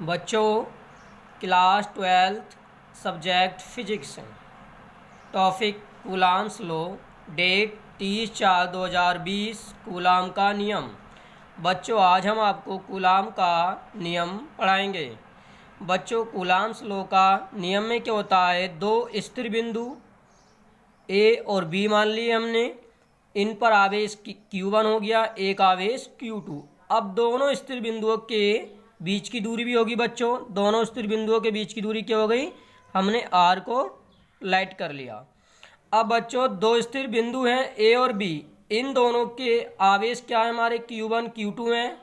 बच्चों, class 12th subject physics, topic Coulomb's law, date 30/4/2020, Coulomb का नियम। बच्चों, आज हम आपको कूलाम का नियम पढ़ाएंगे। बच्चों, कूलाम्स लॉ का नियम में क्या होता है, दो स्थिर बिंदु ए और बी मान लिए हमने, इन पर आवेश Q1 हो गया, एक आवेश Q2। अब दोनों स्थिर बिंदुओं के बीच की दूरी भी होगी बच्चों, दोनों स्थिर बिंदुओं के बीच की दूरी क्या हो गई, हमने R को लाइट कर लिया। अब बच्चों दो स्थिर बिंदु हैं ए और बी, इन दोनों के आवेश क्या है, हमारे Q1 Q2 हैं।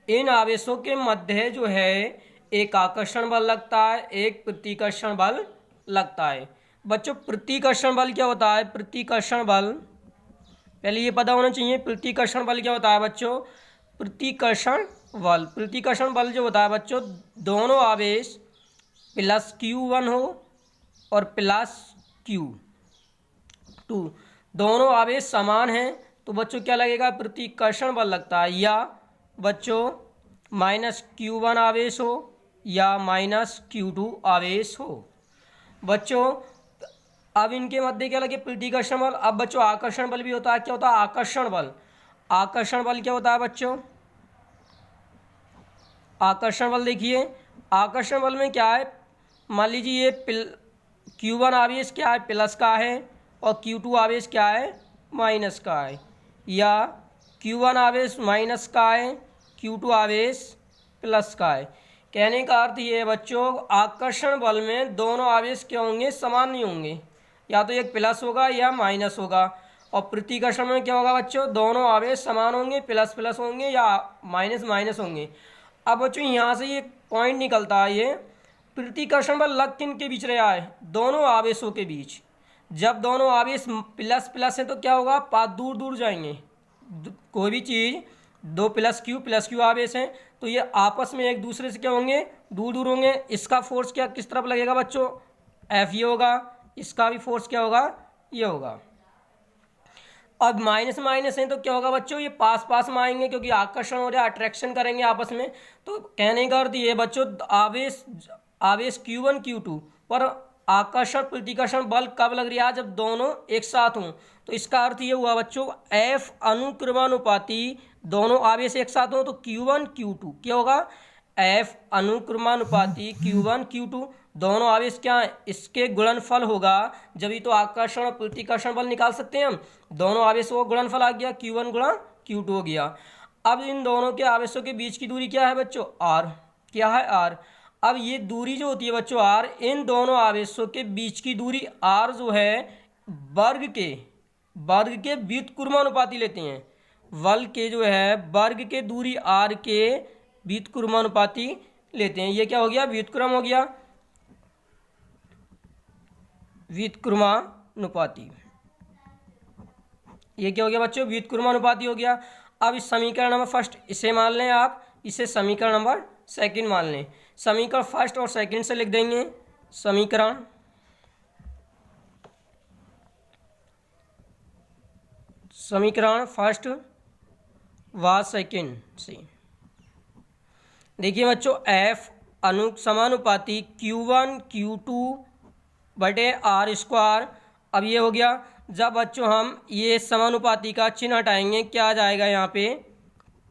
इन आवेशों के मध्य जो है एक आकर्षण बल लगता है, एक प्रतिकर्षण बल लगता है। बच्चों प्रतिकर्षण बल क्या होता है, प्रतिकर्षण बल पहले ये पता होना चाहिए। प्रतिकर्षण बल क्या होता है बच्चों, प्रतिकर्षण बल जो होता है बच्चों, दोनों आवेश प्लस Q1 हो और प्लस Q2, दोनों आवेश समान हैं तो बच्चों क्या लगेगा, प्रतिकर्षण बल लगता है। या बच्चों माइनस Q1 आवेश हो या माइनस Q2 आवेश हो। बच्चों अब इनके मध्य क्या लगे, प्रतिकर्षण बल। अब बच्चों आकर्षण बल भी होता है, क्या होता है, आकर्षण बल। आकर्षण बल क्या होता है बच्चों, आकर्षण बल देखिए, आकर्षण बल में क्या है, मान लीजिए ये Q1 आवेश क्या है, प्लस का है, और Q2 आवेश क्या है, माइनस का है। या Q1 आवेश माइनस का है, Q2 आवेश प्लस का है। कहने का अर्थ ये है बच्चों, आकर्षण बल में दोनों आवेश क्या होंगे, समान नहीं होंगे, या तो एक प्लस होगा या माइनस होगा। और प्रतिकर्षण में क्या होगा बच्चों, दोनों आवेश समान होंगे, प्लस प्लस होंगे या माइनस माइनस होंगे। अब बच्चों यहाँ से ये पॉइंट निकलता है, ये प्रतिकर्षण बल लग किन के बीच रहा है, दोनों आवेशों के बीच। जब दोनों आवेश प्लस प्लस हैं तो क्या होगा, पास दूर दूर जाएंगे। कोई भी चीज़ दो प्लस क्यू आवेश हैं तो ये आपस में एक दूसरे से क्या होंगे, दूर दूर होंगे। इसका फोर्स क्या किस तरफ लगेगा बच्चों, F ये होगा, इसका भी फोर्स क्या होगा, ये होगा। अब माइनस माइनस है तो क्या होगा बच्चों, ये पास पास में आएंगे क्योंकि आकर्षण हो रहा है, अट्रैक्शन करेंगे आपस में। तो कहने का अर्थ ये बच्चों, आवेश Q1 Q2 पर आकर्षण प्रतिकर्षण बल कब लग रहा है, जब दोनों एक साथ हों। तो इसका अर्थ ये हुआ बच्चों, F अनुक्रमानुपाती दोनों आवेश एक साथ हों तो Q1 Q2 क्या होगा, F अनुक्रमानुपाती Q1 Q2 दोनों आवेश क्या है, इसके गुणनफल होगा। जब तो आकर्षण और प्रतिकर्षण बल निकाल सकते हैं हम, दोनों आवेशों का गुणनफल आ गया, Q1 गुणा Q2 हो गया। अब इन दोनों के आवेशों के बीच की दूरी क्या है बच्चों, R, क्या है, R। अब ये दूरी जो होती है बच्चों R, इन दोनों आवेशों के बीच की दूरी R जो है वर्ग के व्युत्क्रमानुपाती लेते हैं। वर्ग के जो है वर्ग के दूरी R के व्युत्क्रमानुपाती लेते हैं। ये क्या हो गया, व्युत्क्रम हो गया, व्युत्क्रमानुपाती। ये क्या हो गया बच्चों, व्युत्क्रमानुपाती हो गया। अब इस समीकरण नंबर फर्स्ट इसे मान लें आप, इसे समीकरण नंबर सेकंड मान लें। समीकरण फर्स्ट और सेकंड से लिख देंगे, समीकरण फर्स्ट व सेकंड से। देखिए बच्चों, F समानुपाती Q1 Q2 बटे R स्क्वायर। अब ये हो गया, जब बच्चों हम ये समानुपाती का चिन्ह हटाएंगे क्या आ जाएगा, यहाँ पे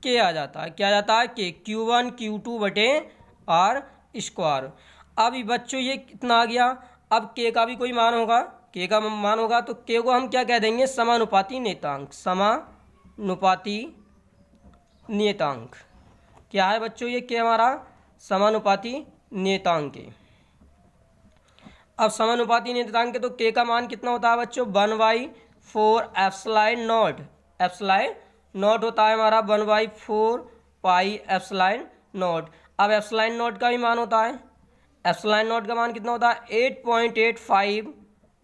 K आ जाता है, क्या आ जाता है, K, Q1 Q2 बटे R स्क्वायर। अब बच्चों ये कितना आ गया, अब K का भी कोई मान होगा, K का मान होगा तो K को हम क्या कह देंगे, समानुपाती नियतांक। समानुपाती नियतांक क्या है बच्चों, ये K हमारा समानुपाती नियतांक है। अब समानुपाती नियतांक तो K का मान कितना होता है बच्चों, 1/4 एप्सिलॉन नॉट। एप्सिलॉन नॉट होता है हमारा 1/4 पाई एप्सिलॉन नॉट। अब एप्सिलॉन नॉट का भी मान होता है, एप्सिलॉन नॉट का मान कितना होता है, 8.85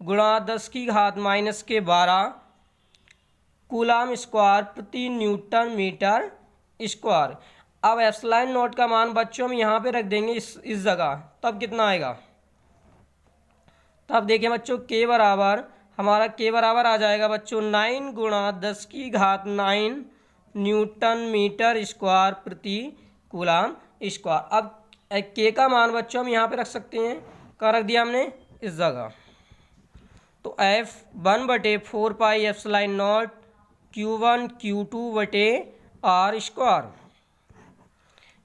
गुणा 10⁻⁻12 कूलाम स्क्वायर प्रति न्यूटन मीटर स्क्वायर। अब एप्सिलॉन नॉट का मान बच्चों हम यहाँ पे रख देंगे इस जगह, तब कितना आएगा, तब देखिए बच्चों K बराबर हमारा K बराबर आ जाएगा बच्चों 9 गुणा 10⁹ न्यूटन मीटर स्क्वायर प्रति कूलाम स्क्वायर। अब के का मान बच्चों हम यहाँ पे रख सकते हैं, कहाँ रख दिया हमने, इस जगह। तो F1/4πε0 Q1 Q2 बटे आर स्क्वायर,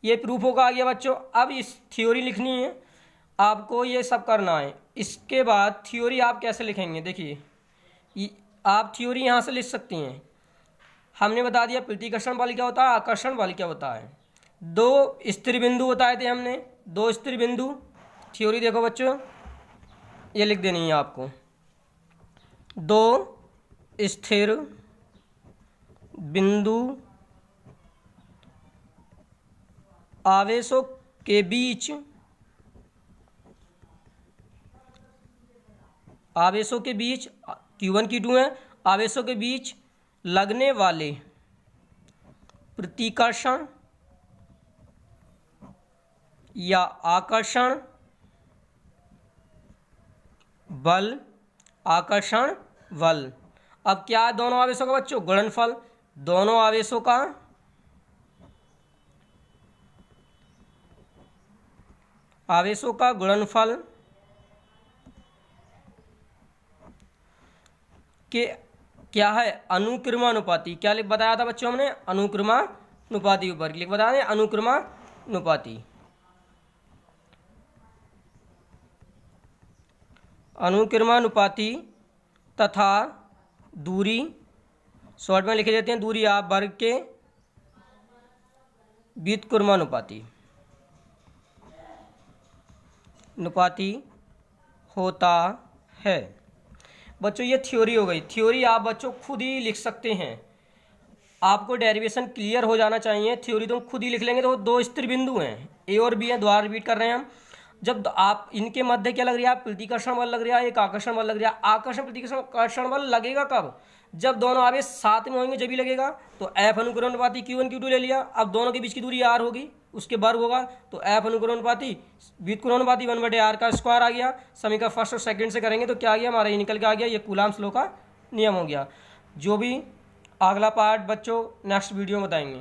ये प्रूफ होगा आ गया बच्चों। अब इस थ्योरी लिखनी है आपको, ये सब करना है। इसके बाद थ्योरी आप कैसे लिखेंगे, देखिए आप थ्योरी यहाँ से लिख सकती हैं। हमने बता दिया प्रतिकर्षण बल क्या होता है, आकर्षण बल क्या होता है। दो स्थिर बिंदु बताए थे हमने, दो स्थिर बिंदु। थ्योरी देखो बच्चों, ये लिख देनी है आपको, दो स्थिर बिंदु आवेशों के बीच, आवेशों के बीच Q1 Q2 है, आवेशों के बीच लगने वाले प्रतिकर्षण या आकर्षण बल, आकर्षण बल। अब क्या है दोनों आवेशों का बच्चों, गुणनफल। दोनों आवेशों का गुणनफल के क्या है, अनुक्रमानुपाती। क्या लिख बताया था बच्चों हमने, अनुक्रमानुपाती। ऊपर लिख बताया था अनुक्रमानुपाती, अनुक्रमानुपाती तथा दूरी, शॉर्ट में लिखे देते हैं दूरी आप वर्ग के व्युत्क्रमानुपाती होता है। बच्चों ये थ्योरी हो गई। थ्योरी आप बच्चों खुद ही लिख सकते हैं, आपको डेरिवेशन क्लियर हो जाना चाहिए। थ्योरी तुम खुद ही लिख लेंगे। तो दो स्थिर बिंदु हैं, ए और बी हैं, दोबारा रिपीट कर रहे हैं हम। जब आप इनके मध्य क्या लग रहा है, प्रतिकर्षण बल लग रहा है, एक आकर्षण बल लग रहा है। आकर्षण प्रतिकर्षण बल लगेगा कब, जब दोनों आवेश साथ में होंगे जब ही लगेगा। तो F अनुक्रमानुपाती Q1 Q2 ले लिया। अब दोनों के बीच की दूरी R होगी, उसके वर्ग होगा। तो F अनुक्रमानुपाती व्युत्क्रमानुपाती 1/r का स्क्वायर आ गया। समीकरण फर्स्ट और सेकंड से करेंगे तो क्या आ गया हमारा, ये निकल के आ गया, ये कूलाम्स लॉ का नियम हो गया। जो भी अगला पार्ट बच्चों नेक्स्ट वीडियो में बताएंगे।